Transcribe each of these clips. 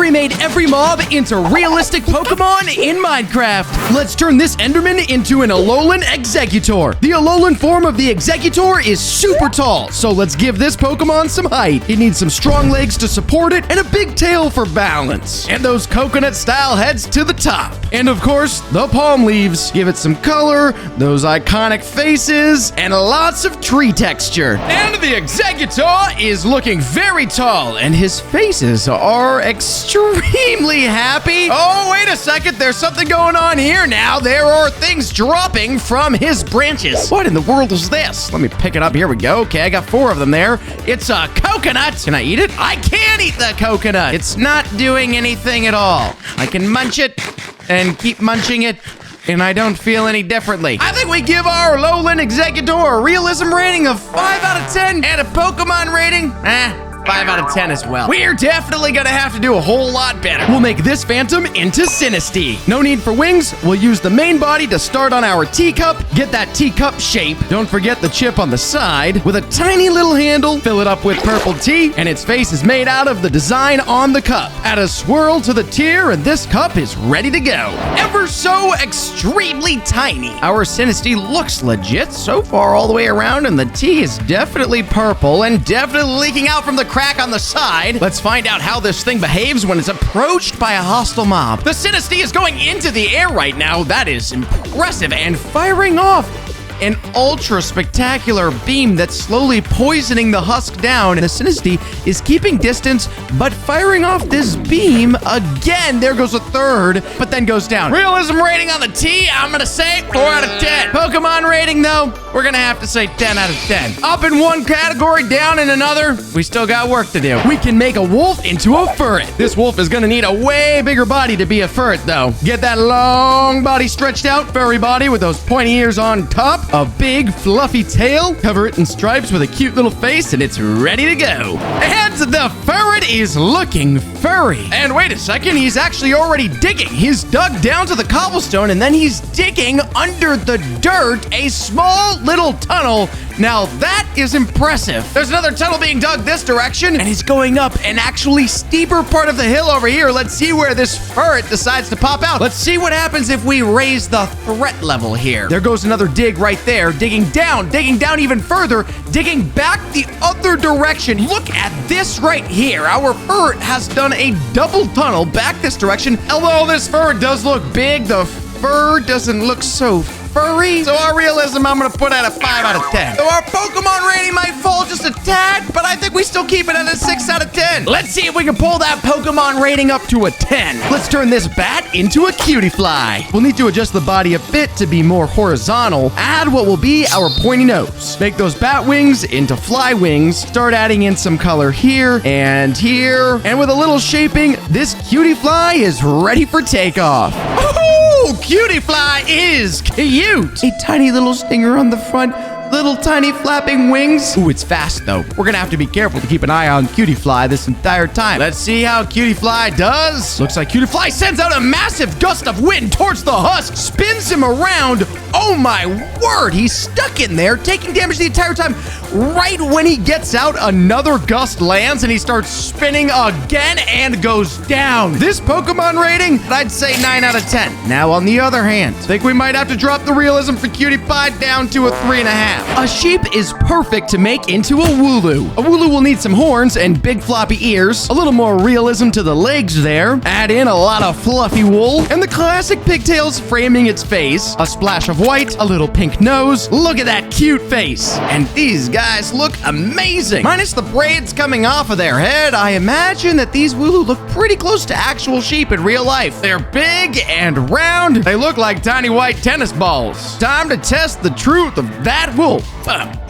remade every mob into realistic Pokemon in Minecraft. Let's turn this Enderman into an Alolan Exeggutor. The Alolan form of the Exeggutor is super tall, so let's give this Pokemon some height. It needs some strong legs to support it and a big tail for balance. And those coconut-style heads to the top. And of course, the palm leaves. Give it some color, those iconic faces, and lots of tree texture. And the Exeggutor is looking very tall, and his faces are extremely happy. Oh, wait a second. There's something going on here now. There are things dropping from his branches. What in the world is this? Let me pick it up. Here we go. Okay, I got 4 of them there. It's a coconut. Can I eat it? I can't eat the coconut. It's not doing anything at all. I can munch it and keep munching it, and I don't feel any differently. I think we give our Alolan Exeggutor a realism rating of 5 out of 10 and a Pokemon rating, 5 out of 10 as well. We're definitely gonna have to do a whole lot better. We'll make this Phantom into Sinisty. No need for wings. We'll use the main body to start on our teacup. Get that teacup shape. Don't forget the chip on the side. With a tiny little handle, fill it up with purple tea, and its face is made out of the design on the cup. Add a swirl to the tier, and this cup is ready to go. Ever so extremely tiny. Our Sinisty looks legit so far all the way around, and the tea is definitely purple and definitely leaking out from the crack on the side. Let's find out how this thing behaves when it's approached by a hostile mob. The Sinisty is going into the air right now. That is impressive, and firing off an ultra spectacular beam that's slowly poisoning the husk down. And the Sinisty is keeping distance, but firing off this beam again. There goes a third, but then goes down. Realism rating on the T, I'm gonna say 4 out of 10. Pokemon rating, though, we're gonna have to say 10 out of 10. Up in one category, down in another. We still got work to do. We can make a wolf into a Furre. This wolf is gonna need a way bigger body to be a Furre, though. Get that long body stretched out, furry body with those pointy ears on top. A big fluffy tail, cover it in stripes with a cute little face, and it's ready to go. And the ferret is looking furry. And wait a second, he's actually already digging. He's dug down to the cobblestone, and then he's digging under the dirt a small little tunnel. Now that is impressive. There's another tunnel being dug this direction, and he's going up an actually steeper part of the hill over here. Let's see where this ferret decides to pop out. Let's see what happens if we raise the threat level here. There goes another dig right there, digging down even further, digging back the other direction. Look at this right here. Our ferret has done a double tunnel back this direction. Although this ferret does look big, the fur doesn't look so furry. So our realism, I'm gonna put at a 5 out of 10. So our Pokemon rating might fall just a tad, but I think we still keep it at a 6 out of 10. Let's see if we can pull that Pokemon rating up to a 10. Let's turn this bat into a Cutie Fly. We'll need to adjust the body a bit to be more horizontal. Add what will be our pointy nose. Make those bat wings into fly wings. Start adding in some color here and here. And with a little shaping, this Cutie Fly is ready for takeoff. Oh, Cutie Fly is cute. A tiny little stinger on the front, little tiny flapping wings. Ooh, it's fast though. We're gonna have to be careful to keep an eye on Cutie Fly this entire time. Let's see how Cutie Fly does. Looks like Cutie Fly sends out a massive gust of wind towards the husk, spins him around. Oh my word, he's stuck in there, taking damage the entire time. Right when he gets out, another gust lands and he starts spinning again and goes down. This Pokemon rating, I'd say 9 out of 10. Now, on the other hand, I think we might have to drop the realism for Cutie Pie down to a 3.5. A sheep is perfect to make into a Wulu. A Wulu will need some horns and big floppy ears, a little more realism to the legs there, add in a lot of fluffy wool, and the classic pigtails framing its face, a splash of white, a little pink nose. Look at that cute face. And these guys look amazing. Minus the braids coming off of their head, I imagine that these Wulu look pretty close to actual sheep in real life. They're big and round. They look like tiny white tennis balls. Time to test the truth of that wool.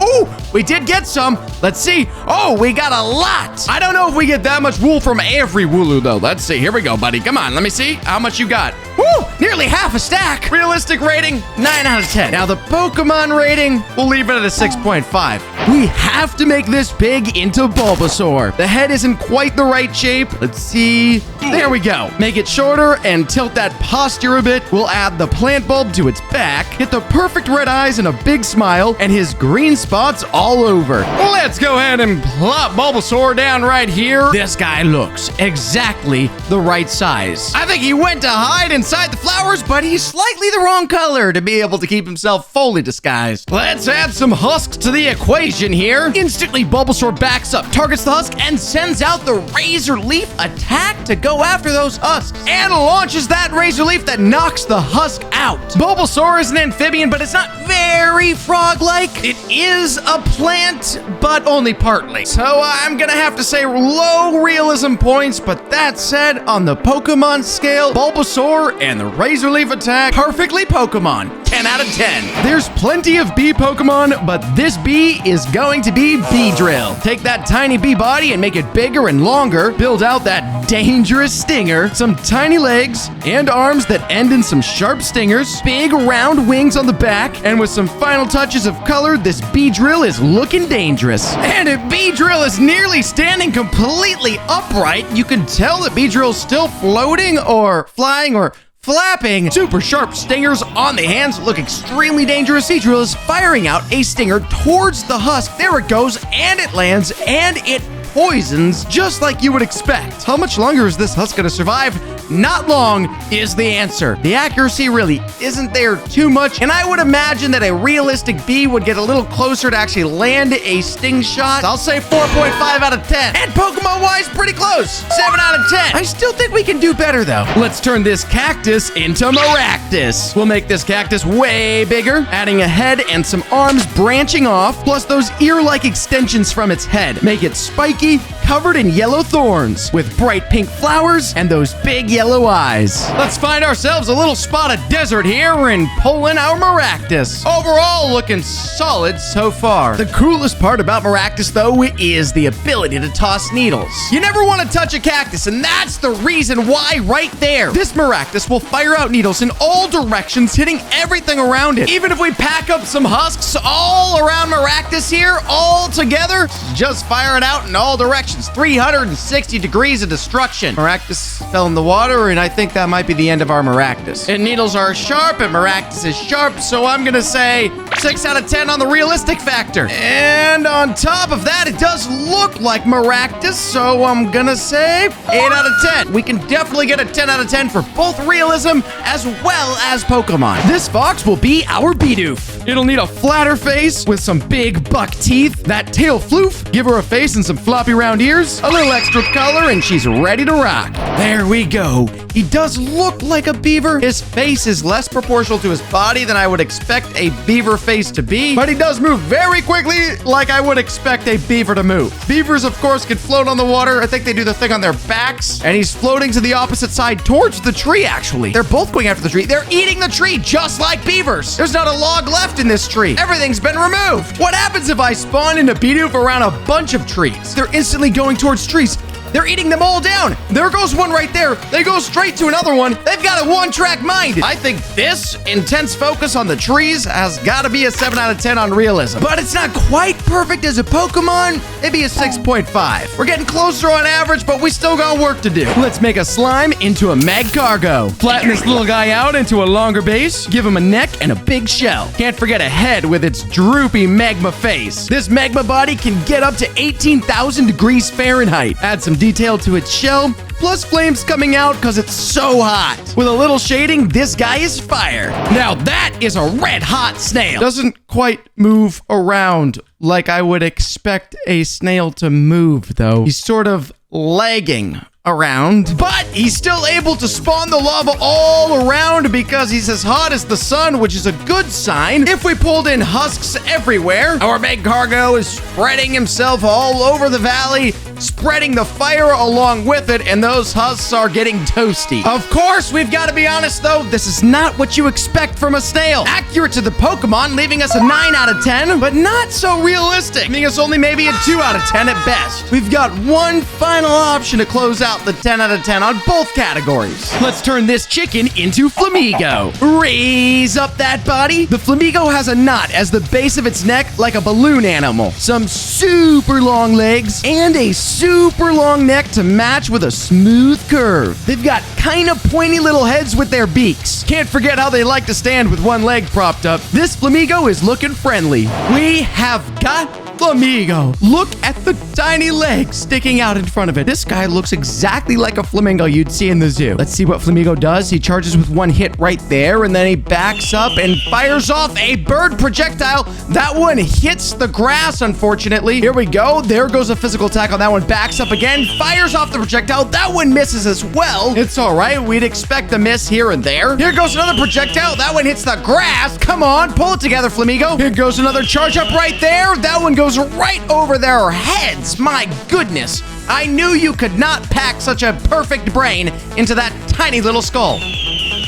Oh, we did get some. Let's see. Oh, we got a lot. I don't know if we get that much wool from every Wulu, though. Let's see. Here we go, buddy. Come on. Let me see how much you got. Woo! Nearly half a stack. Realistic rating, 9 out of 10. Now, the Pokemon rating, we'll leave it at a 6.5. We have to make this pig into Bulbasaur. The head isn't quite the right shape. Let's see. There we go. Make it shorter and tilt that posture a bit. We'll add the plant bulb to its back, get the perfect red eyes and a big smile, and and his green spots all over. Let's go ahead and plop Bulbasaur down right here. This guy looks exactly the right size. I think he went to hide inside the flowers, but he's slightly the wrong color to be able to keep himself fully disguised. Let's add some husks to the equation here. Instantly, Bulbasaur backs up, targets the husk, and sends out the Razor Leaf attack to go after those husks, and launches that Razor Leaf that knocks the husk out. Bulbasaur is an amphibian, but it's not very frog-like. It is a plant, but only partly. So I'm gonna have to say low realism points, but that said, on the Pokemon scale, Bulbasaur and the Razor Leaf attack, perfectly Pokemon. 10 out of 10. There's plenty of bee Pokemon, but this bee is going to be Beedrill. Take that tiny bee body and make it bigger and longer, build out that dangerous stinger, some tiny legs and arms that end in some sharp stingers, big round wings on the back, and with some final touches of color, this Beedrill is looking dangerous. And if Beedrill is nearly standing completely upright, you can tell that Beedrill's still floating or flying or flapping. Super sharp stingers on the hands look extremely dangerous. Beedrill is firing out a stinger towards the husk. There it goes, and it lands, and it poisons just like you would expect. How much longer is this husk gonna survive? Not long is the answer. The accuracy really isn't there too much, and I would imagine that a realistic bee would get a little closer to actually land a sting shot. I'll say 4.5 out of 10. And Pokemon-wise, pretty close. 7 out of 10. I still think we can do better, though. Let's turn this cactus into Maractus. We'll make this cactus way bigger, adding a head and some arms branching off, plus those ear-like extensions from its head. Make it spiky, covered in yellow thorns, with bright pink flowers and those big yellow eyes. Let's find ourselves a little spot of desert here and pull in our Maractus. Overall, looking solid so far. The coolest part about Maractus, though, is the ability to toss needles. You never want to touch a cactus, and that's the reason why right there. This Maractus will fire out needles in all directions, hitting everything around it. Even if we pack up some husks all around Maractus here, all together, just fire it out in all directions. 360 degrees of destruction. Maractus fell in the water, and I think that might be the end of our Maractus. And needles are sharp, and Maractus is sharp, so I'm gonna say 6 out of 10 on the realistic factor. And on top of that, it does look like Maractus, so I'm gonna say 8 out of 10. We can definitely get a 10 out of 10 for both realism as well as Pokemon. This fox will be our beedoof. It'll need a flatter face with some big buck teeth, that tail floof, give her a face and some floppy round ears, a little extra color, and she's ready to rock. There we go. He does look like a beaver. His face is less proportional to his body than I would expect a beaver face to be, but he does move very quickly like I would expect a beaver to move. Beavers, of course, can float on the water. I think they do the thing on their backs, and he's floating to the opposite side towards the tree, actually. They're both going after the tree. They're eating the tree just like beavers. There's not a log left in this tree. Everything's been removed. What happens if I spawn in a beedoof around a bunch of trees? They're instantly going towards trees. They're eating them all down. There goes one right there. They go straight to another one. They've got a one-track mind. I think this intense focus on the trees has got to be a 7 out of 10 on realism. But it's not quite perfect as a Pokemon. Maybe a 6.5. We're getting closer on average, but we still got work to do. Let's make a slime into a Magcargo. Flatten this little guy out into a longer base. Give him a neck and a big shell. Can't forget a head with its droopy magma face. This magma body can get up to 18,000 degrees Fahrenheit. Add some detail to its shell, plus flames coming out because it's so hot. With a little shading, this guy is fire. Now that is a red hot snail. Doesn't quite move around like I would expect a snail to move, though. He's sort of lagging around, but he's still able to spawn the lava all around because he's as hot as the sun, which is a good sign. If we pulled in husks everywhere, our Magcargo is spreading himself all over the valley, spreading the fire along with it, and those husks are getting toasty. Of course, we've got to be honest, though, this is not what you expect from a snail. Accurate to the Pokemon, leaving us a 9 out of 10, but not so realistic, leaving us only maybe a 2 out of 10 at best. We've got one final option to close out about the 10 out of 10 on both categories. Let's turn this chicken into flamingo. Raise up that body. The flamingo has a knot as the base of its neck like a balloon animal, some super long legs, and a super long neck to match with a smooth curve. They've got kind of pointy little heads with their beaks. Can't forget how they like to stand with one leg propped up. This flamingo is looking friendly. We have got flamingo. Look at the tiny legs sticking out in front of it. This guy looks exactly like a flamingo you'd see in the zoo. Let's see what flamingo does. He charges with one hit right there, and then he backs up and fires off a bird projectile. That one hits the grass, unfortunately. Here we go. There goes a physical attack on that one. Backs up again, fires off the projectile. That one misses as well. It's all right. We'd expect a miss here and there. Here goes another projectile. That one hits the grass. Come on, pull it together, flamingo. Here goes another charge up right there. That one goes right over their heads. My goodness. I knew you could not pack such a perfect brain into that tiny little skull.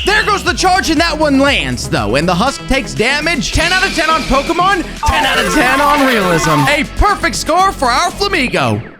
There goes the charge, and that one lands, though, and the husk takes damage. 10 out of 10 on Pokemon, 10 out of 10 on realism. A perfect score for our flamingo.